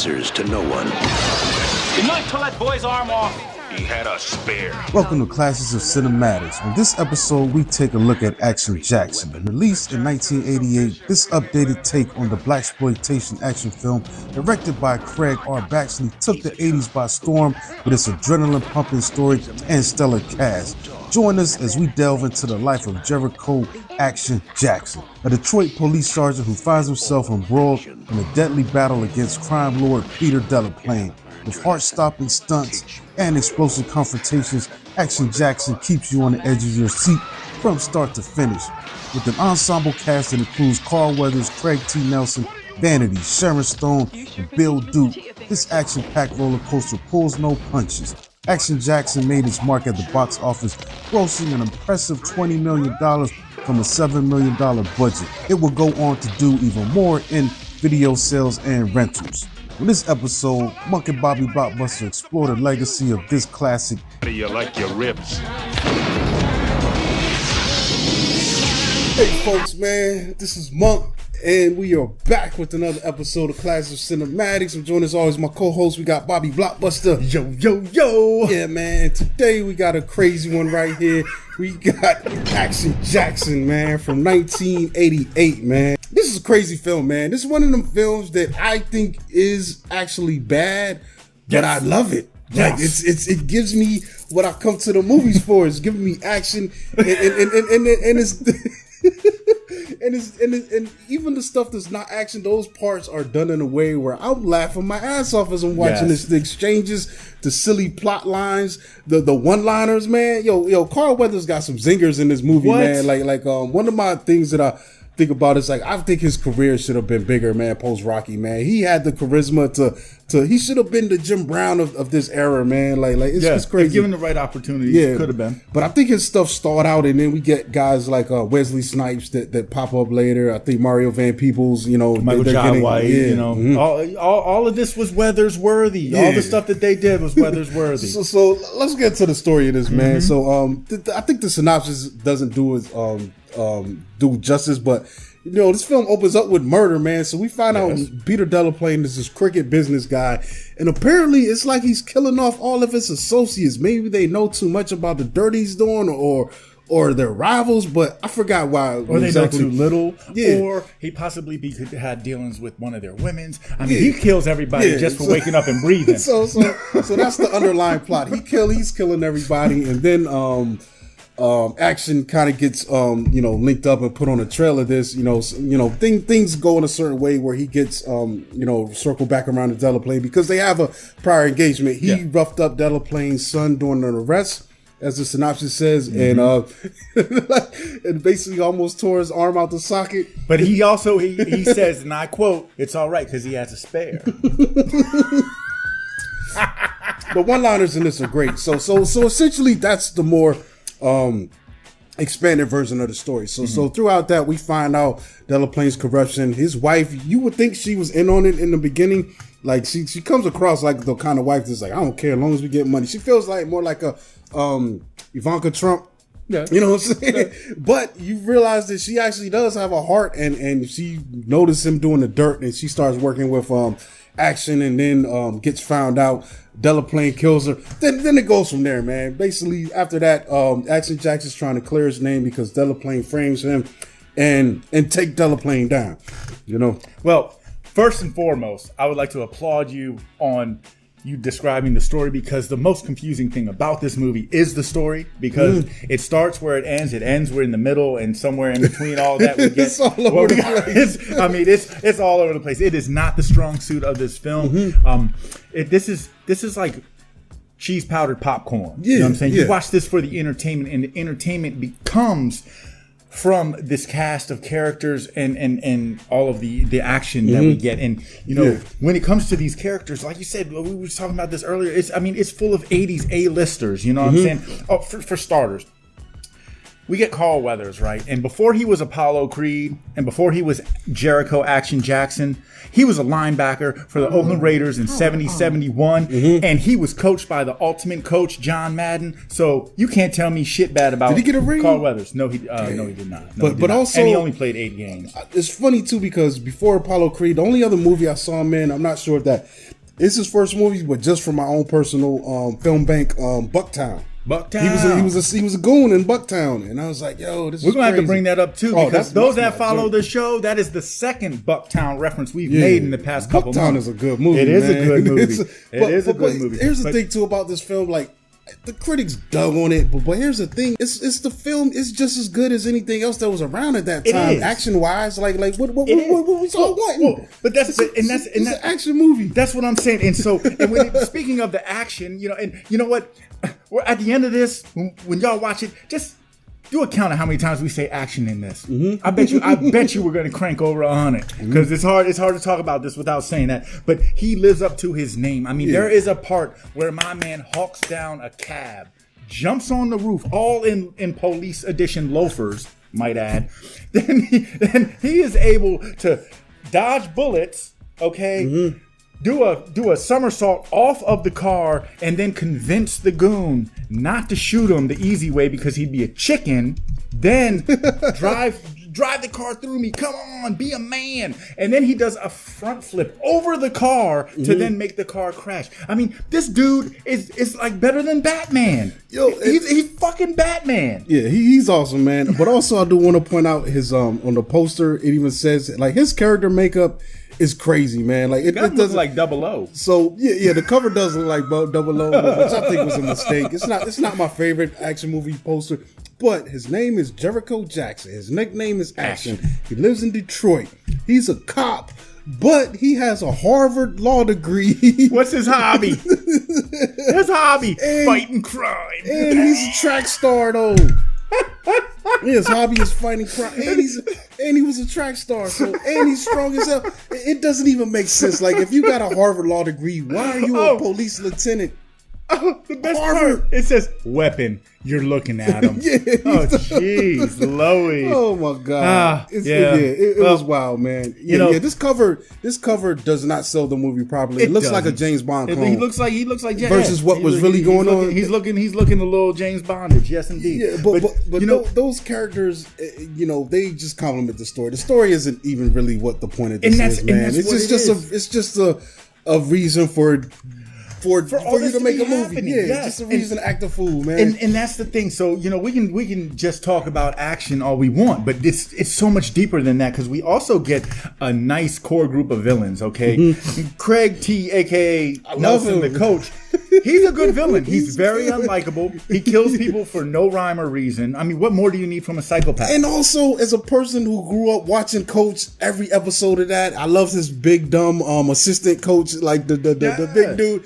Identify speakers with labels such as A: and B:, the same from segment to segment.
A: answers to no one.
B: You might pull that boy's arm off.
C: He had a spare.
D: Welcome to Classes of Cinematics. On this episode, we take a look at Action Jackson. Released in 1988, this updated take on the Blaxploitation action film, directed by Craig R. Baxley, took the 80s by storm with its adrenaline-pumping story and stellar cast. Join us as we delve into the life of Jericho Action Jackson, a Detroit police sergeant who finds himself embroiled in a deadly battle against crime lord Patrice Dellaplane. With heart-stopping stunts and explosive confrontations, Action Jackson keeps you on the edge of your seat from start to finish. With an ensemble cast that includes Carl Weathers, Craig T. Nelson, Vanity, Sharon Stone, and Bill Duke, this action-packed roller coaster pulls no punches. Action Jackson made its mark at the box office, grossing an impressive $20 million from a $7 million budget. It will go on to do even more in video sales and rentals. In this episode, Monk and Bobby Blockbuster explore the legacy of this classic.
C: How do you like your ribs?
D: Hey folks, man, this is Monk, and we are back with another episode of Class of Cinematics. I'm joined as always my co-host. We got Bobby Blockbuster.
E: Yo, yo, yo.
D: Yeah, man, today we got a crazy one right here. We got Action Jackson, man, from 1988, man. This is a crazy film, man. This is one of them films that I think is actually bad, but I love it. Like it gives me what I come to the movies for. It's giving me action, and it's and even the stuff that's not action, those parts are done in a way where I'm laughing my ass off as I'm watching this. The exchanges, the silly plot lines, the one-liners, man. Yo, Carl Weathers got some zingers in this movie, man. Like one of my things that I think about is like I think his career should have been bigger, man. Post Rocky, man, he had the charisma to he should have been the Jim Brown of this era, man. Like it's crazy.
E: If given the right opportunity, could have been.
D: But I think his stuff stalled out, and then we get guys like Wesley Snipes that pop up later. I think Mario Van Peebles,
E: Michael Jai White, all of this was Weathers worthy. Yeah. All the stuff that they did was Weathers worthy.
D: So let's get to the story of this, man. So I think the synopsis doesn't do justice, but this film opens up with murder, man. So we find out Patrice Dellaplane is this cricket business guy, and apparently it's like he's killing off all of his associates. Maybe they know too much about the dirt he's doing, or their rivals, but I forgot why.
E: Or they know too little, or he possibly had dealings with one of their women's. I mean, he kills everybody just for waking up and breathing.
D: So that's the underlying plot. He's killing everybody, and then Action kind of gets linked up and put on a trail of this. Things go in a certain way where he gets circle back around to Dellaplane because they have a prior engagement. He roughed up Dellaplane's son during an arrest, as the synopsis says, and basically almost tore his arm out the socket.
E: But he also he says, and I quote, "It's all right because he has a spare."
D: The one-liners in this are great. So essentially that's the more expanded version of the story. So throughout that, we find out Dellaplane's corruption. His wife, you would think she was in on it in the beginning. Like she comes across like the kind of wife that's like, I don't care as long as we get money. She feels like more like a Ivanka Trump. Yeah. You know what I'm saying? Yeah. But you realize that she actually does have a heart, and she noticed him doing the dirt, and she starts working with Action, and then gets found out. Dellaplane kills her. Then it goes from there, man. Basically, after that, Action Jackson's trying to clear his name because Dellaplane frames him and take Dellaplane down.
E: Well, first and foremost, I would like to applaud you on you describing the story, because the most confusing thing about this movie is the story, because it starts where it ends we're in the middle, and somewhere in between all that we get
D: it's all over the place.
E: It's all over the place. It is not the strong suit of this film. This is like cheese powdered popcorn. You know what I'm saying? You watch this for the entertainment, and the entertainment becomes from this cast of characters and all of the action that we get. And when it comes to these characters, like you said, we were talking about this earlier, it's full of 80s A-listers, you know what I'm saying? Oh, for starters, we get Carl Weathers, right? And before he was Apollo Creed and before he was Jericho Action Jackson, he was a linebacker for the Oakland Raiders in 71, and he was coached by the ultimate coach, John Madden. So you can't tell me shit bad about
A: Did he get a ring?
E: Carl Weathers. No, he did not.
A: But also,
E: and he only played 8 games.
A: It's funny too because before Apollo Creed, the only other movie I saw him in, I'm not sure if that is his first movie, but just from my own personal film bank, Bucktown.
E: Bucktown.
A: He was a goon in Bucktown, and I was like, "Yo, this is
E: We're gonna
A: crazy.
E: have to bring that up too, because those that follow the show, that is the second Bucktown reference we've made in the past couple months.
A: Bucktown is a good movie.
E: It is
A: man.
E: a good movie. It is a good
A: but
E: movie.
A: Here's the thing too about this film, like the critics dug on it, but here's the thing: it's the film. It's just as good as anything else that was around at that time, action wise. Like what was all wanting?
E: But that's
A: it's an action movie.
E: That's what I'm saying. And so, speaking of the action, and you know what? We're at the end of this, when y'all watch it, just do a count of how many times we say action in this. I bet you we're going to crank over 100 because it's hard to talk about this without saying that. But he lives up to his name. I mean, there is a part where my man hawks down a cab, jumps on the roof, all in police edition loafers, might add. Then he is able to dodge bullets. Okay. Do a somersault off of the car and then convince the goon not to shoot him the easy way because he'd be a chicken. Then drive the car through me. Come on, be a man. And then he does a front flip over the car to then make the car crash. I mean, this dude is like better than Batman. Yo, he's fucking Batman.
A: Yeah, he's awesome, man. But also, I do want to point out his on the poster. It even says like his character makeup is crazy, man. Like it doesn't
E: like 00.
A: So yeah, the cover does look like 00, which I think was a mistake. It's not my favorite action movie poster, but his name is Jericho Jackson. His nickname is Action. He lives in Detroit. He's a cop, but he has a Harvard law degree.
E: What's his hobby? Fighting crime.
A: And he's a track star though. His hobby is fighting crime, and he was a track star. So, and he's strong as hell. It doesn't even make sense. Like, if you got a Harvard law degree, why are you a police lieutenant?
E: The best part, it says weapon. You're looking at him. Oh, jeez, Louie.
A: Oh my God. It was wild, man. This cover does not sell the movie properly. It looks like a James Bond clone.
E: He looks like
A: versus what was really going on.
E: He's looking a little James Bondage. Yes, indeed.
A: Yeah, but those characters, they just complement the story. The story isn't even really what the point of this is, man. It's just a reason for you to make a movie. Yeah, just a reason to act a fool, man.
E: And that's the thing. So, we can just talk about action all we want, but it's so much deeper than that because we also get a nice core group of villains, okay? Craig T, aka Nelson, the coach. He's a good villain. He's very unlikable. He kills people for no rhyme or reason. I mean, what more do you need from a psychopath?
A: And also, as a person who grew up watching Coach every episode of that, I love his big dumb assistant coach, like the big dude.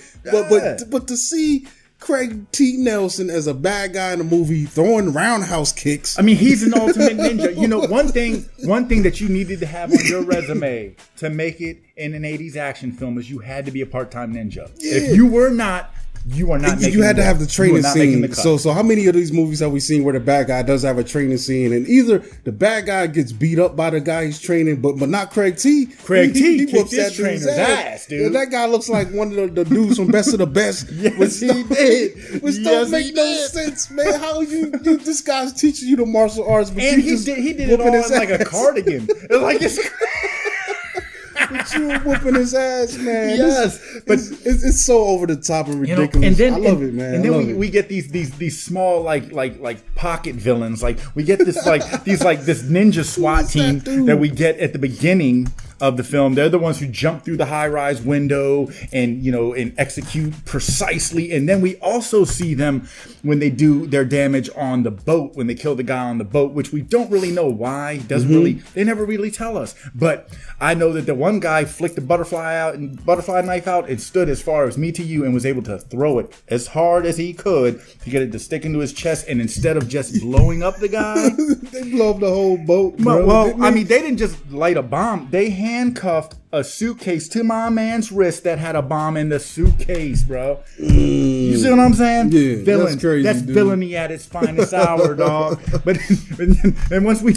A: But to see Craig T. Nelson as a bad guy in a movie throwing roundhouse kicks.
E: I mean, he's an ultimate ninja. One thing that you needed to have on your resume to make it in an 80s action film is you had to be a part-time ninja. Yeah. If you were not, you are not making
A: You had to have the training scene.
E: The
A: so how many of these movies have we seen where the bad guy does have a training scene and either the bad guy gets beat up by the guy he's training, but not Craig T.
E: He whoops that trainer's ass, dude.
A: Yeah, that guy looks like one of the dudes from Best of the Best.
E: Yes, he did.
A: Which don't make no sense, man. How this guy's teaching you the martial arts, but
E: and he did it all in like a cardigan. Like it's
A: But you were whooping his ass, man.
E: Yes,
A: but it's so over the top and ridiculous. I love it, man.
E: And then we get these small like pocket villains. Like we get this this ninja SWAT team that we get at the beginning of the film. They're the ones who jump through the high-rise window and execute precisely. And then we also see them when they do their damage on the boat, when they kill the guy on the boat, which we don't really know why. They never really tell us. But I know that the one guy flicked the butterfly knife out and stood as far as me to you and was able to throw it as hard as he could to get it to stick into his chest. And instead of just blowing up the guy,
A: they blow up the whole boat. Bro.
E: Well, I mean, they didn't just light a bomb. They handcuffed a suitcase to my man's wrist that had a bomb in the suitcase, bro. You see what I'm saying?
A: Yeah,
E: Villain.
A: that's crazy.
E: That's
A: dude.
E: villainy at its finest hour, dog. But and once we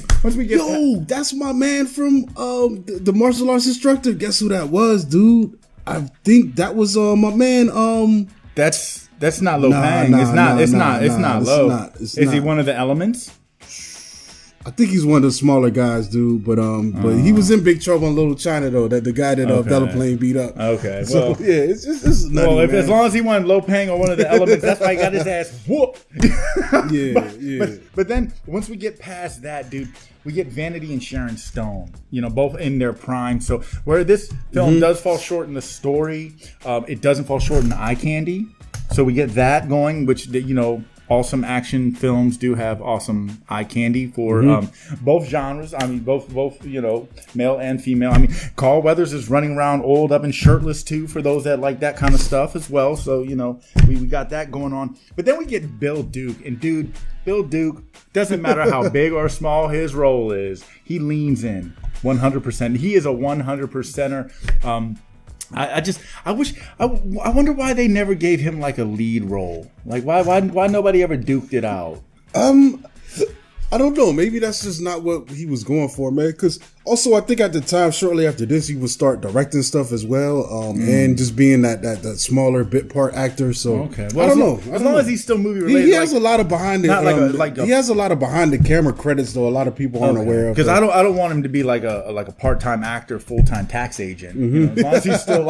E: get
A: that's my man from the martial arts instructor. Guess who that was, dude? I think that was my man.
E: That's not Lo Pang. It's not Lo. Is he one of the elements?
A: I think he's one of the smaller guys, dude. But he was in big trouble in Little China though. That the guy that Dellaplane beat up.
E: Okay,
A: so yeah, it's nutty,
E: well,
A: man.
E: As long as he won Lo Pang or one of the elements, that's why he got his ass whooped. But then once we get past that, dude, we get Vanity and Sharon Stone. You know, both in their prime. So where this film does fall short in the story, it doesn't fall short in the eye candy. So we get that going, which awesome action films do have awesome eye candy for both genres. I mean, both male and female. I mean, Carl Weathers is running around oiled up and shirtless too for those that like that kind of stuff as well. So we got that going on. But then we get Bill Duke, and dude, Bill Duke, doesn't matter how big or small his role is, he leans in 100%. He is a 100%er. I wonder why they never gave him like a lead role. Like why nobody ever duked it out?
A: I don't know. Maybe that's just not what he was going for, man. Because also, I think at the time, shortly after this, he would start directing stuff as well, and just being that smaller bit part actor. So
E: okay, well,
A: I don't know.
E: As long as he's still movie related,
A: he has a lot of behind the he has a lot of behind the camera credits, though. A lot of people aren't aware of.
E: Because I don't want him to be like a part-time actor, full-time tax agent. As long as he's still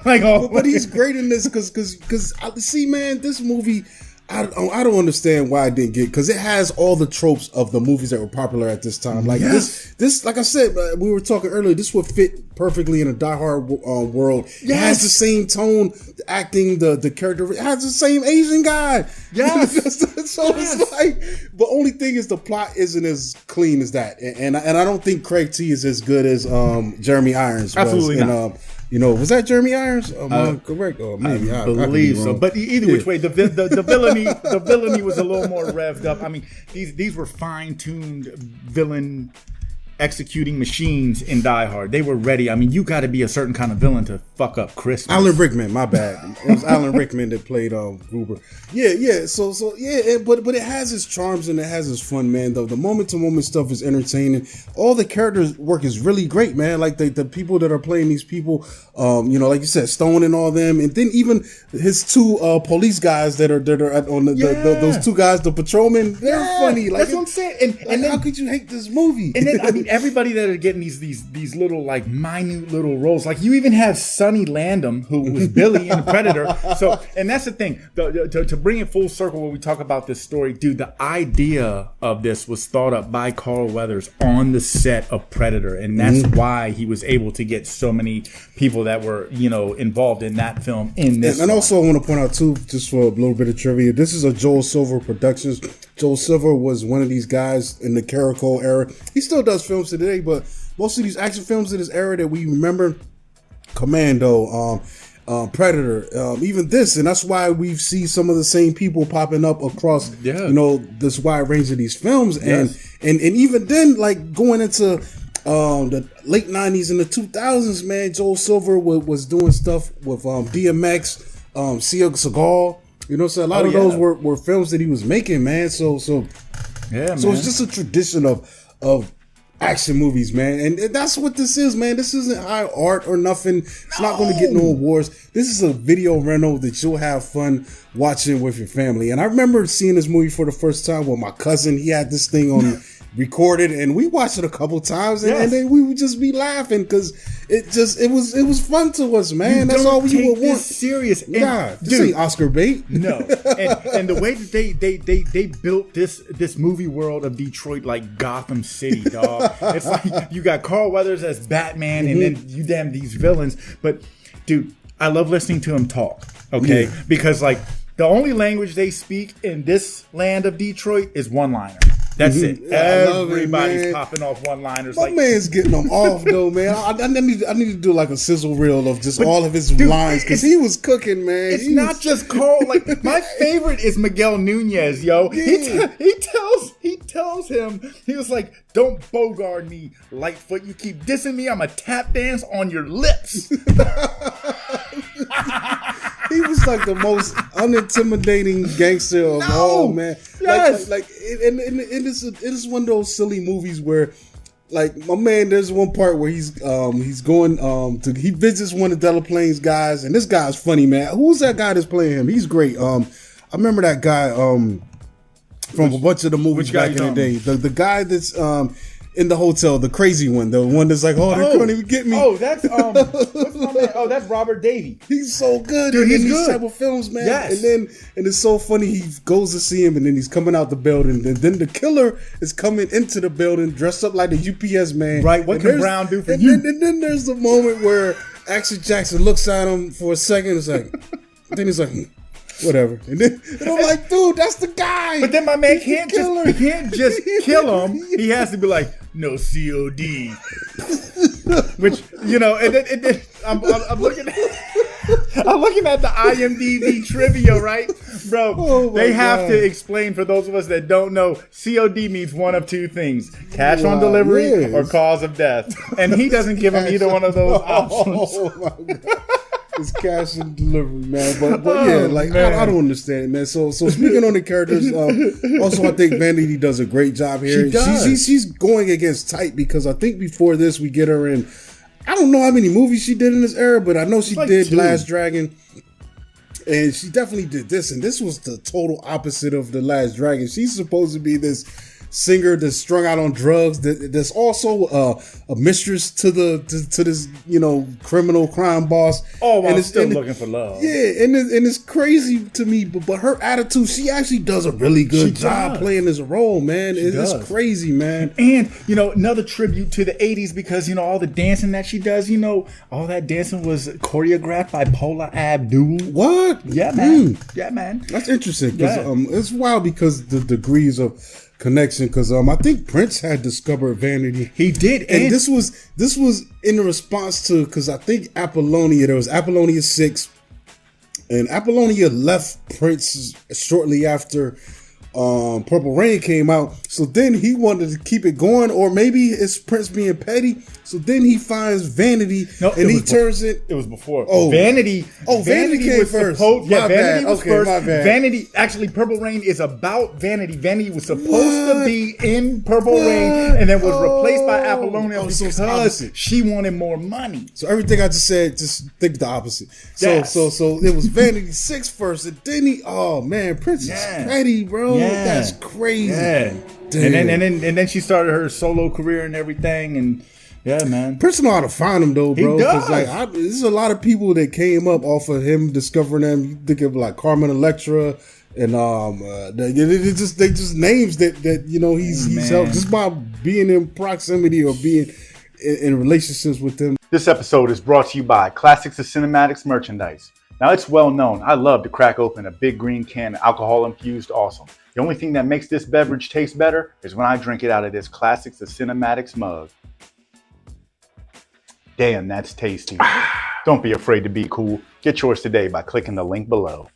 A: but he's great in this because see, man, this movie. I don't understand why I didn't get, because it has all the tropes of the movies that were popular at this time. Like this, like I said, we were talking earlier, this would fit perfectly in a Die Hard world. Yes. It has the same tone, the acting, the character. It has the same Asian guy.
E: Yes.
A: It's like, the only thing is the plot isn't as clean as that, and I don't think Craig T is as good as Jeremy Irons was.
E: Absolutely not.
A: Was that Jeremy Irons? Correct? Or maybe
E: I believe so. But either which way, the villainy was a little more revved up. I mean, these were fine-tuned villain executing machines in Die Hard. They were ready. I mean, you got to be a certain kind of villain to fuck up Christmas.
A: Alan Rickman, my bad. It was Alan Rickman that played Gruber. Yeah. So but it has its charms and it has its fun, man. Though the moment to moment stuff is entertaining. All the characters work is really great, man. Like the people that are playing these people, like you said, Stone and all them, and then even his two police guys that are on those two guys, the patrolmen. They're funny. Like,
E: that's what I'm saying. And then,
A: how could you hate this movie?
E: And then I mean, everybody that are getting these little like minute little roles. Like you even have Sonny Landham, who was Billy in Predator. So, and that's the thing. To bring it full circle when we talk about this story, dude, the idea of this was thought up by Carl Weathers on the set of Predator, and that's why he was able to get so many people that were involved in that film in this.
A: And also, I want to point out too, just for a little bit of trivia, this is a Joel Silver Productions. Joel Silver was one of these guys in the Jericho era. He still does films today, but most of these action films in this era that we remember, Commando, Predator, even this, and that's why we see some of the same people popping up across, this wide range of these films, and even then, like going into the late 90s and the 2000s, man, Joel Silver was doing stuff with DMX, Seagal. So a lot of those were films that he was making, man. So it's just a tradition of action movies, man. And that's what this is, man. This isn't high art or nothing. It's not going to get no awards. This is a video rental that you'll have fun watching with your family. And I remember seeing this movie for the first time with my cousin. He had this thing on recorded, and we watched it a couple times, and then we would just be laughing because it was fun to us, man. That's all we would want.
E: Serious,
A: God, this ain't Oscar bait.
E: No, and the way that they built this movie world of Detroit like Gotham City, dog. It's like you got Carl Weathers as Batman, and then you damn these villains. But dude, I love listening to him talk. Okay, because like the only language they speak in this land of Detroit is one-liner. That's it. Everybody's popping off one-liners.
A: My man's getting them off though, man. I need to do like a sizzle reel of just all of his lines because he was cooking, man.
E: It's not just Carl. Like my favorite is Miguel Nunez, yo. Yeah. He tells tells him, he was like, "Don't bogart me, Lightfoot. You keep dissing me, I'm a tap dance on your lips."
A: He was like the most unintimidating gangster of all, man.
E: Yes.
A: And it's one of those silly movies where, like, my man, there's one part where he's going he visits one of Dellaplane's guys, and this guy's funny, man. Who's that guy that's playing him? He's great. I remember that guy from a bunch of the movies back in the day. The guy that's in the hotel, the crazy one, the one that's like, oh, they couldn't even get me.
E: Oh, that's what's my man? Oh, that's Robert Davey.
A: He's so good,
E: dude. He's
A: in
E: good.
A: These type of films, man.
E: Yes.
A: And it's so funny. He goes to see him, and then he's coming out the building, and then the killer is coming into the building dressed up like the UPS man.
E: Right. What can Brown do for you?
A: And then there's the moment where Action Jackson looks at him for a second. It's like, then he's like, whatever. And I'm like, dude, that's the guy.
E: But then my man can't just kill him. He has to be like, no COD. Which, you know, and then I'm looking at the IMDb trivia, right? Bro, they have to explain, for those of us that don't know, COD means one of two things: cash on delivery or cause of death. And he doesn't give him either one of those options.
A: Oh my God. It's cash and delivery, man. But yeah, like, I don't understand it, man. So speaking on the characters, also I think Vanity does a great job here.
E: She does.
A: She's going against type, because I think before this we get her in, I don't know how many movies she did in this era, but I know she did 2. Last Dragon. And she definitely did this, and this was the total opposite of The Last Dragon. She's supposed to be this singer that's strung out on drugs, that's also a mistress to this, you know, criminal crime boss.
E: Oh, while still looking for love.
A: Yeah, and it's crazy to me, but her attitude, she actually does a really good job playing this role, man. It's crazy, man.
E: And, you know, another tribute to the 80s, because, you know, all the dancing that she does, you know, all that dancing was choreographed by Paula Abdul.
A: What?
E: Yeah, man. Yeah, man.
A: That's interesting, because it's wild, because the degrees of connection, because I think Prince had discovered Vanity.
E: He did,
A: and this was in response to, because I think Apollonia, there was Apollonia 6, and Apollonia left Prince shortly after Purple Rain came out. So then he wanted to keep it going, or maybe it's Prince being petty. So then he finds Vanity, and he turns it.
E: It was before.
A: Oh,
E: Vanity.
A: Vanity came first.
E: Vanity was first.
A: My bad.
E: Vanity, actually, Purple Rain is about Vanity. Vanity was supposed to be in Purple Rain, and then was replaced by Apollonia because she wanted more money.
A: So everything I just said, just think the opposite. So it was Vanity 6 first, and then oh man, Prince is petty, bro. Yeah. That's crazy.
E: Yeah. And then she started her solo career and everything, and yeah, man.
A: Prince know how to find him though, bro.
E: He does.
A: Like, there's a lot of people that came up off of him discovering them. You think of like Carmen Electra, and they just names that you know he's helped just by being in proximity or being in relationships with them.
E: This episode is brought to you by Classics of Cinematics merchandise. Now, it's well known, I love to crack open a big green can of alcohol-infused awesome. The only thing that makes this beverage taste better is when I drink it out of this Classics of Cinematics mug. Damn, that's tasty. Don't be afraid to be cool. Get yours today by clicking the link below.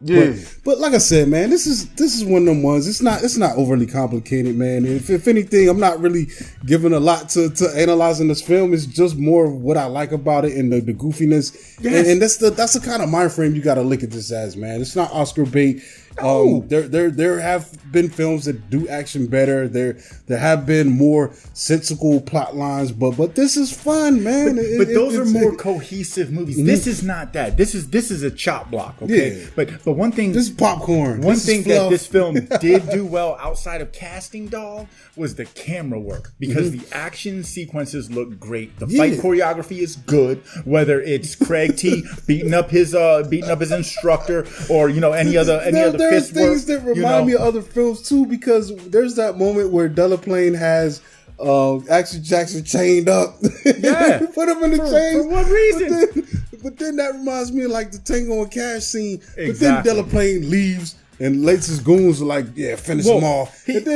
A: Yeah, but like I said, man, this is one of them ones. It's not overly complicated, man. If anything, I'm not really giving a lot to analyzing this film. It's just more of what I like about it and the goofiness. Yes. And that's the kind of mind frame you got to look at this as, man. It's not Oscar bait. There have been films that do action better. There have been more sensible plot lines, but this is fun, man.
E: But those are more cohesive movies. Mm-hmm. This is not that. This is a chop block, okay? Yeah. But one thing,
A: this is popcorn.
E: One thing that this film did do well outside of casting, dog, was the camera work, because the action sequences look great. The fight choreography is good. Whether it's Craig T beating up his instructor, or you know any other
A: there's things that remind me of other films too, because there's that moment where Dellaplane has Action Jackson chained up.
E: Yeah.
A: Put him in the chains.
E: For what reason?
A: But then that reminds me of like the Tango and Cash scene.
E: Exactly.
A: But then Dellaplane leaves, and Lace's goons are like, yeah, finish them off.
E: That's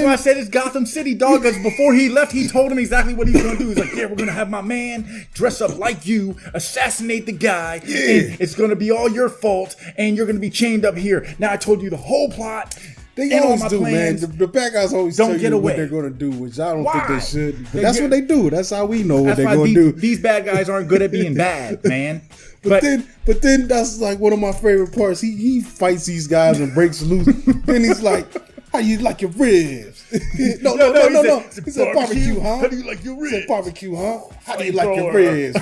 E: why I said it's Gotham City, dog, because before he left, he told him exactly what he was going to do. He's like, yeah, we're going to have my man dress up like you, assassinate the guy, and it's going to be all your fault, and you're going to be chained up here. Now I told you the whole plot.
A: They
E: and all
A: always
E: my
A: do,
E: plans.
A: man. The bad guys always
E: Don't
A: tell
E: get
A: you
E: away.
A: what they're going to do, which I don't
E: Why?
A: think they should. But that's what they do. That's how we know what they're
E: why
A: going to do.
E: These bad guys aren't good at being bad, man.
A: But then that's like one of my favorite parts. He fights these guys and breaks loose. Then he's like, "How you like your ribs?" no. He said, "Barbecue, huh?
E: How do you like your ribs?
A: He said, "Barbecue, huh? How do you like your ribs?"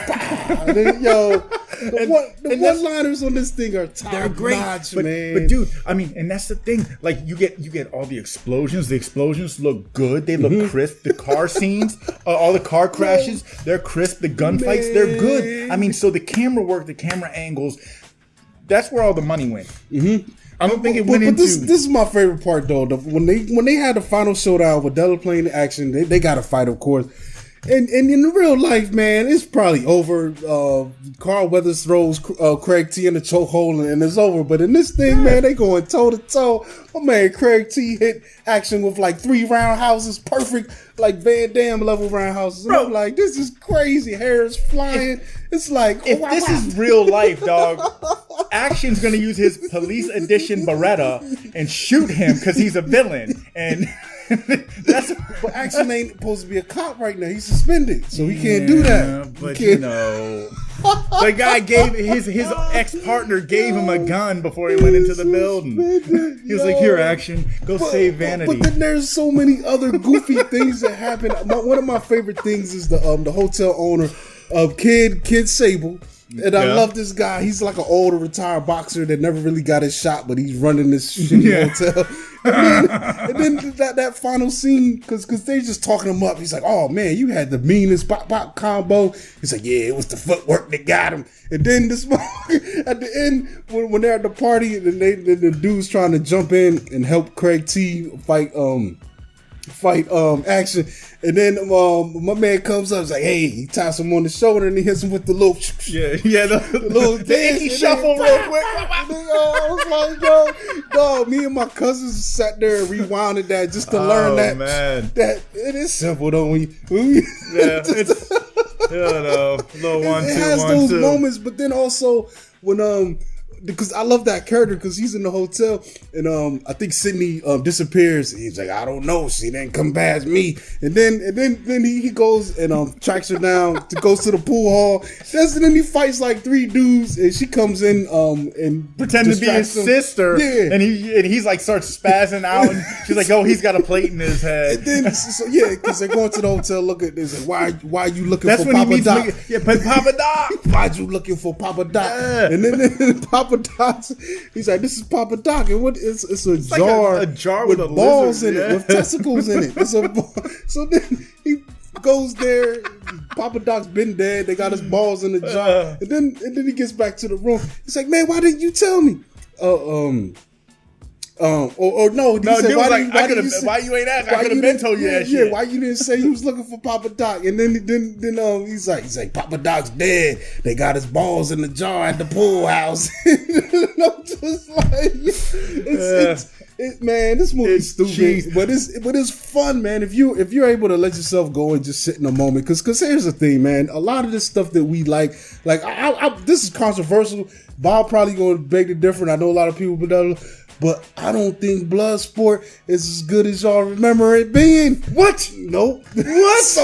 A: And then, yo, the one-liners on this thing are top notch, man.
E: But dude, I mean, and that's the thing. Like you get all the explosions. The explosions look good. They look crisp. The car scenes, all the car crashes, they're crisp. The gunfights, they're good. I mean, so the camera work, the camera angles, that's where all the money went. I don't think it went into.
A: This is my favorite part though. When they had the final showdown with Dellaplane action, they got to fight, of course. And in real life, man, it's probably over. Carl Weathers throws Craig T in the chokehold and it's over. But in this thing, man, they going toe to toe. My man Craig T hit action with like 3 roundhouses, perfect, like Van Damme level roundhouses. And I'm like, this is crazy. Hair is flying. It's like,
E: if this is real life, dog, Action's gonna use his police edition Beretta and shoot him because he's a villain. And
A: but Action ain't supposed to be a cop right now. He's suspended, so he can't do that.
E: But the guy gave his ex-partner gave him a gun before he went into the building. He was like, "Here, Action, go save Vanity."
A: But then there's so many other goofy things that happen. One of my favorite things is the hotel owner of Kid Sable. And I love this guy. He's like an older retired boxer that never really got his shot, but he's running this shitty hotel. And then that final scene, because they just talking him up. He's like, "Oh man, you had the meanest pop combo." He's like, "Yeah, it was the footwork that got him." And then this at the end, when they're at the party, and the dude's trying to jump in and help Craig T fight Action, and then my man comes up, he's like, "Hey," he taps him on the shoulder and he hits him with the little
E: the
A: little
E: dance, shuffle real quick.
A: I was like, yo, dog, me and my cousins sat there and rewinded that just to learn that it is simple though.
E: It's little 1 2
A: it has
E: 1
A: those
E: 2
A: moments, but then also when because I love that character because he's in the hotel and I think Sydney disappears. He's like, "I don't know, she didn't come past me." And then he goes and tracks her down goes to the pool hall. And then he fights like 3 dudes and she comes in and
E: pretend to be his sister. Yeah. And he's like starts spazzing out and she's like, "Oh, he's got a plate in his head."
A: And then because they're going to the hotel looking. They say, why are you looking
E: That's
A: for
E: when
A: Papa
E: he
A: Doc?
E: meets Papa Doc.
A: Why'd you looking for Papa Doc? And then Papa Doc, he's like, "This is Papa Doc," and it's a jar,
E: like a jar
A: with
E: with
A: balls
E: lizard,
A: in it, with testicles in it. So then he goes there. Papa Doc's been dead. They got his balls in the jar, and then he gets back to the room. He's like, "Man, why didn't you tell me?" No, he said,
E: why you ain't asked? I could have been told you that shit.
A: Yeah, why you didn't say you was looking for Papa Doc? And then he's like, "Papa Doc's dead. They got his balls in the jar at the pool house." I'm just like, man, this movie's stupid,
E: cheesy.
A: but it's fun, man. If you're able to let yourself go and just sit in a moment, because here's the thing, man. A lot of this stuff that we like this is controversial. Bob probably going to beg to differ. I know a lot of people, but I don't think Bloodsport is as good as y'all remember it being.
E: What?
A: Nope.
E: What?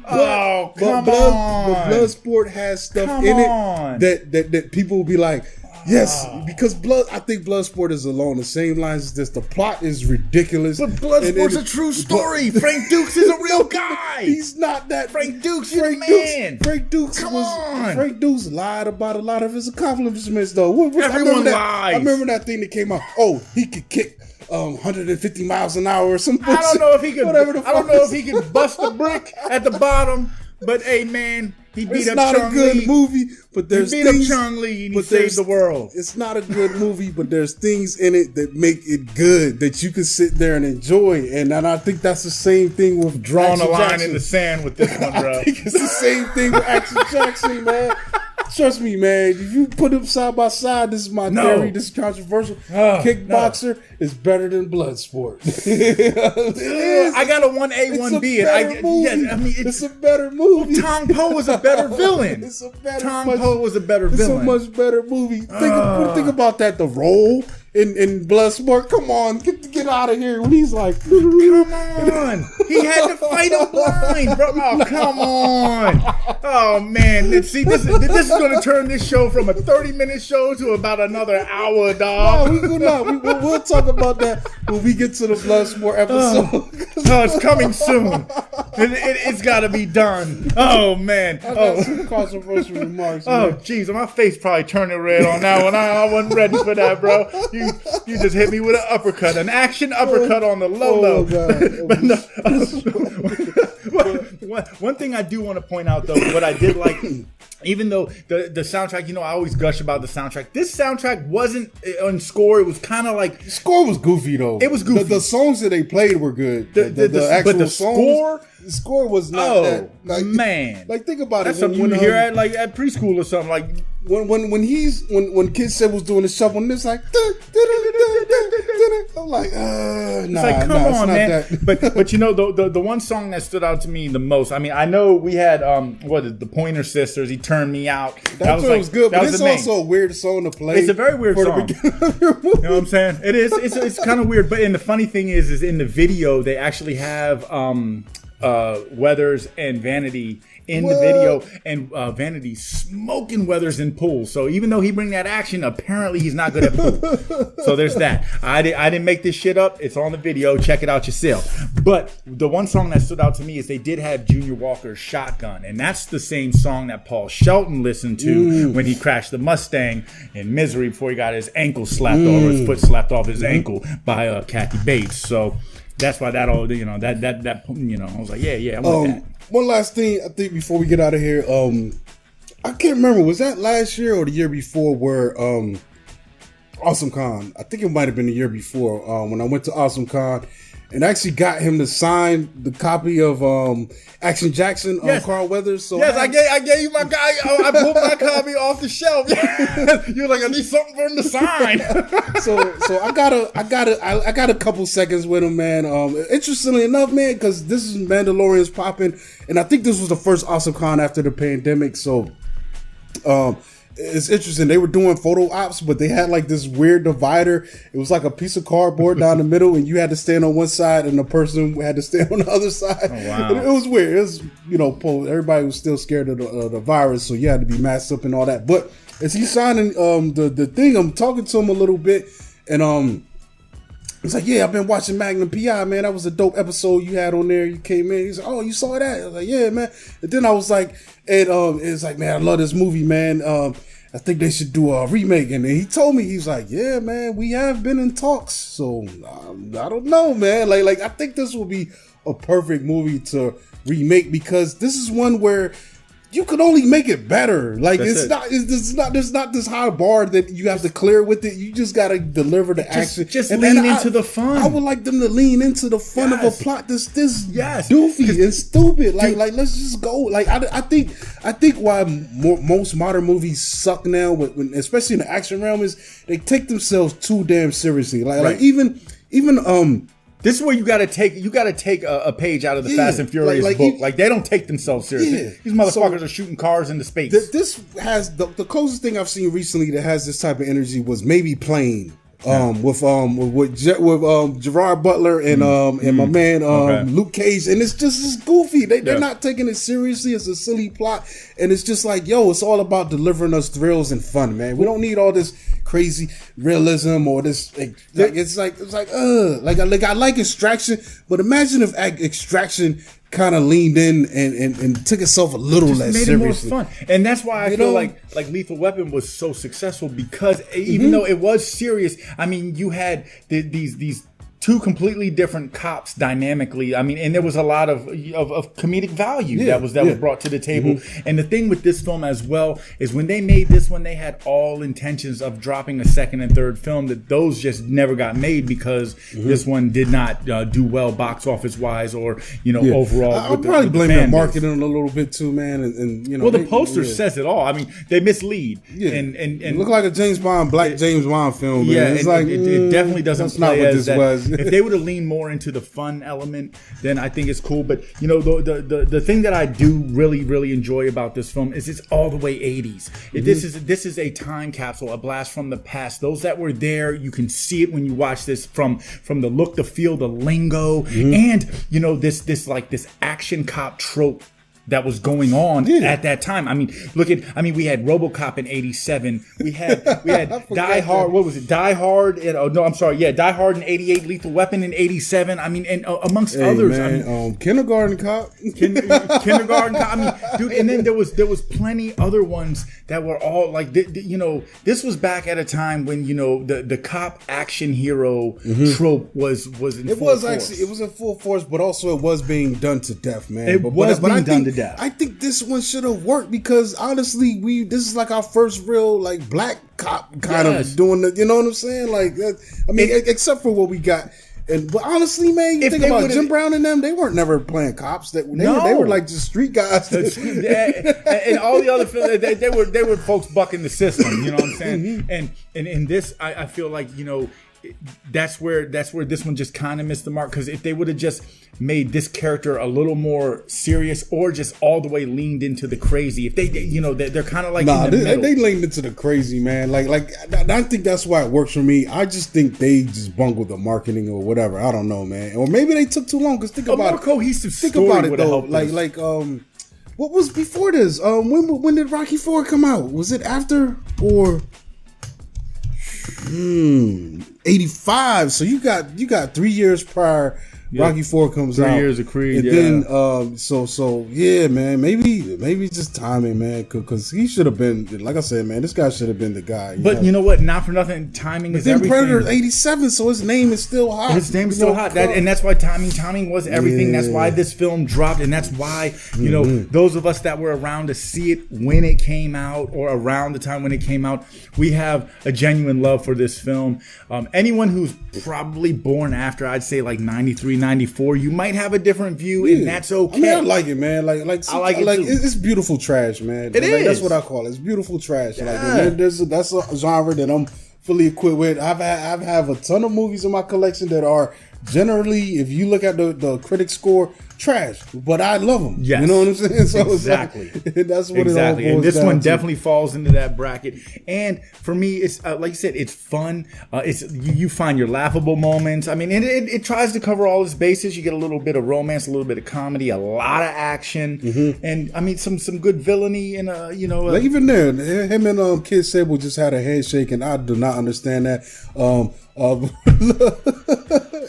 A: But Bloodsport has stuff it that people will be like, yes, because I think Bloodsport is along the same lines as this. The plot is ridiculous.
E: But Bloodsport's a true story. Frank Dukes is a real guy.
A: He's not that.
E: Frank Dukes, you're the man.
A: Frank Dukes Frank Dukes lied about a lot of his accomplishments, though.
E: Everyone lies.
A: I remember that thing that came out. Oh, he could kick 150 miles an hour or something.
E: I don't know if he could. I don't know if he could bust a brick at the bottom. But hey, man, he beat up Chun-Li.
A: It's not a good movie, but there's
E: things. He beat up Chun-Li and he saved the world.
A: It's not a good movie, but there's things in it that make it good that you can sit there and enjoy. And I think that's the same thing with
E: drawing a line
A: Jackson.
E: In the sand with this one, bro.
A: I think it's the same thing with Action Jackson, man. Trust me, man. If you put them side by side, this is my theory. This is controversial. Kickboxer is better than Bloodsport. It is.
E: I got a 1A, 1B.
A: It's a better movie.
E: Tong Po was a better villain.
A: It's a better.
E: Tong Po was a better villain.
A: It's a much better movie. Think about that. The role in Bloodsport. Come on, get out of here. When he's like,
E: come on, he had to fight him blind, bro. Oh, come on. Oh man, see, this is going to turn this show from a 30-minute show to about another hour, dog.
A: No, we'll talk about that when we get to the Bloodsport episode.
E: Oh, it's coming soon. It's got to be done. Oh man.
A: I got some controversial remarks.
E: Oh jeez, my face probably turning red on that one. I wasn't ready for that, bro. You just hit me with an uppercut, an action uppercut on the low. One thing I do want to point out, though, what I did like, even though the soundtrack, you know, I always gush about the soundtrack. This soundtrack wasn't on score. It was kind of like...
A: The score was goofy, though.
E: It was goofy.
A: The songs that they played were good. The actual
E: but the
A: songs,
E: score...
A: The score was not that... Like,
E: man.
A: Like, think about
E: That's
A: it.
E: something you hear at preschool or something. Like...
A: When Kid Said was doing the shuffle, and it's like... I'm like,
E: come on, man. But you know, the one song that stood out to me the most, I mean, I know we had, the Pointer Sisters, He Turned Me Out.
A: That was good, but it's also a weird song to play.
E: It's a very weird song. You know what I'm saying? It is. It's kind of weird. But and the funny thing is in the video, they actually have Weathers and Vanity in the video, and Vanity smoking Weathers in pool. So even though he bring that action, apparently he's not good at pool. So there's that. I didn't make this shit up. It's on the video. Check it out yourself. But the one song that stood out to me is they did have Junior Walker's Shotgun, and that's the same song that Paul Shelton listened to when he crashed the Mustang in Misery before he got his ankle slapped off, or his foot slapped off his ankle by Kathy Bates. So that's why that all, that I was like, yeah, I want that.
A: One last thing, I think, before we get out of here, I can't remember, was that last year or the year before where Awesome Con, I think it might have been the year before, when I went to Awesome Con and actually got him to sign the copy of Action Jackson on Carl Weathers. So
E: yes, I gave you my guy. I pulled my copy off the shelf. You were like, I need something for him to sign.
A: so I got a couple seconds with him, man. Interestingly enough, man, because this is Mandalorian's popping, and I think this was the first Awesome Con after the pandemic. So it's interesting. They were doing photo ops, but they had like this weird divider. It was like a piece of cardboard down the middle, and you had to stand on one side, and the person had to stand on the other side.
E: Oh, wow.
A: And it was weird. It was, everybody was still scared of the virus, so you had to be masked up and all that. But as he's signing the thing, I'm talking to him a little bit, and he's like, yeah, I've been watching Magnum P.I., man. That was a dope episode you had on there. You came in. He's like, oh, you saw that? I was like, yeah, man. And then I was like, it's like, man, I love this movie, man. I think they should do a remake. And then he told me, he's like, yeah, man, we have been in talks. So I don't know, man. Like I think this will be a perfect movie to remake, because this is one where you could only make it better. Like there's not this high bar that you have to clear with it. You just gotta deliver the action.
E: Just lean into the fun.
A: I would like them to lean into the fun of a plot this
E: yes.
A: doofy and stupid. Like let's just go. Like I think why most modern movies suck now, especially in the action realm, is they take themselves too damn seriously. Like even
E: this is where you got to take a page out of the Fast and Furious book. Like they don't take themselves seriously. Yeah. These motherfuckers are shooting cars into space.
A: This has the closest thing I've seen recently that has this type of energy was maybe Plane. With Gerard Butler and my man Luke Cage, and it's just goofy. They're not taking it seriously. It's a silly plot, and it's just like, yo, it's all about delivering us thrills and fun, man. We don't need all this crazy realism or this I like Extraction, but imagine if Extraction kind of leaned in and took itself a little less seriously. Made it more
E: fun. And that's why I feel like Lethal Weapon was so successful, because even though it was serious, I mean, you had these two completely different cops dynamically. I mean, and there was a lot of comedic value that was brought to the table. And the thing with this film as well is when they made this one, they had all intentions of dropping a second and third film, that those just never got made because this one did not do well box office wise or overall.
A: I'll probably blame the marketing a little bit too, man. And
E: well, the poster says it all. I mean, they mislead. And
A: it looked like a James Bond, James Bond film. Man.
E: Yeah,
A: it's like
E: it definitely doesn't
A: that's not what this was.
E: if they would have leaned more into the fun element, then I think it's cool. But you know, the thing that I do really enjoy about this film is it's all the way 80s. This is a time capsule, a blast from the past. Those that were there, you can see it when you watch this, from the look, the feel, the lingo, and you know, this action cop trope that was going on at that time. I mean, we had RoboCop in '87. We had Die Hard. What was it? Die Hard. Die Hard in '88. Lethal Weapon in '87. I mean, and amongst others.
A: Man,
E: I mean,
A: Kindergarten Cop.
E: Kindergarten Cop. I mean, dude. And then there was plenty other ones that were all like, you know, this was back at a time when, you know, the cop action hero trope was in full force.
A: It was in full force, but also it was being done to death, man.
E: It was being done to death.
A: I think this one should have worked because honestly, this is like our first real like black cop kind of doing the, you know what I'm saying? Like, I mean, except for what we got. But honestly, man, you think about Jim Brown and them, they weren't never playing cops. They were like just street guys.
E: And all the other films, they were folks bucking the system. You know what I'm saying? And in this, I feel like, you know, that's where this one just kind of missed the mark, because if they would have just made this character a little more serious, or just all the way leaned into the crazy, if they you know, they're kind of like
A: they leaned into the crazy, man. Like I think that's why it works for me. I just think they just bungled the marketing or whatever. I don't know, man. Or maybe they took too long. Because think about
E: more cohesive
A: think
E: story
A: about it though. Like what was before this? When did Rocky IV come out? Was it after or 85? So you got 3 years prior. Rocky IV comes out.
E: 3 years of Creed,
A: and then so yeah, man. Maybe just timing, man. Because he should have been, like I said, man. This guy should have been the guy.
E: But you know what? Not for nothing, timing is everything.
A: Predator 87, so his name is still hot.
E: His name is still hot, and that's why timing was everything. That's why this film dropped, and that's why, you know, those of us that were around to see it when it came out, or around the time when it came out, we have a genuine love for this film. Anyone who's probably born after, I'd say like 93, 94, you might have a different view, and that's okay.
A: I mean, I like it, man. Like I like it too. It's beautiful trash, man.
E: It is.
A: That's what I call it. It's beautiful trash. Yeah. Like that's a genre that I'm fully equipped with. I have a ton of movies in my collection that are generally, if you look at the critic score, trash, but I love them.
E: Yes.
A: You know what I'm saying? So
E: exactly.
A: That's what it all boils
E: and this
A: down
E: one
A: to.
E: definitely falls into that bracket. And for me, it's like you said, it's fun. It's you find your laughable moments. I mean, it tries to cover all its bases. You get a little bit of romance, a little bit of comedy, a lot of action, and I mean some good villainy. And you know,
A: like even there, him and Kid Sable just had a handshake, and I do not understand that.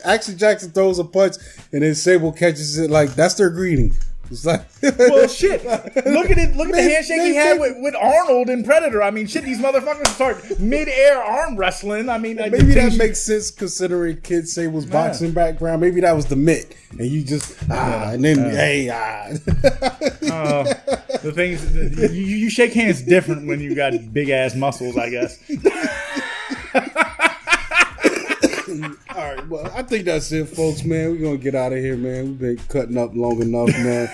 A: Actually, Jackson throws a punch, and then Sable catches it like that's their greeting. It's like,
E: well, shit. Look at it. Look at the handshake he had with Arnold in Predator. I mean, shit. These motherfuckers start mid-air arm wrestling. I mean,
A: maybe that makes sense considering Kid Sable's boxing background. Maybe that was the mitt, and you just and then
E: The thing is, you shake hands different when you got big ass muscles, I guess.
A: All right, well, I think that's it, folks, man. We're going to get out of here, man. We've been cutting up long enough, man.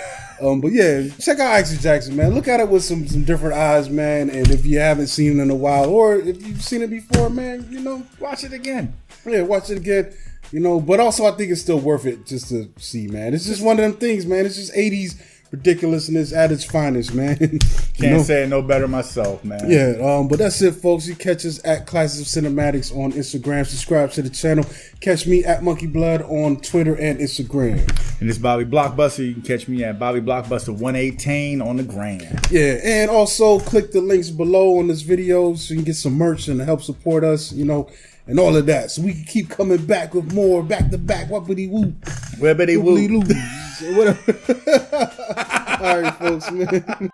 A: But yeah, check out Axel Jackson, man. Look at it with some different eyes, man. And if you haven't seen it in a while, or if you've seen it before, man, you know,
E: watch it again.
A: Yeah, watch it again. You know, but also I think it's still worth it just to see, man. It's just one of them things, man. It's just 80s ridiculousness at its finest, man.
E: Can't say it no better myself, man.
A: Yeah, but that's it, folks. You catch us at Classics of Cinematics on Instagram. Subscribe to the channel. Catch me at Monkey Blood on Twitter and Instagram.
E: And it's Bobby Blockbuster. You can catch me at Bobby Blockbuster 118 on the gram.
A: Yeah, and also click the links below on this video so you can get some merch and help support us, you know, and all of that. So we can keep coming back with more back to back. Whoopity whoop.
E: Whoopity whoop.
A: Whatever. All right, folks, man.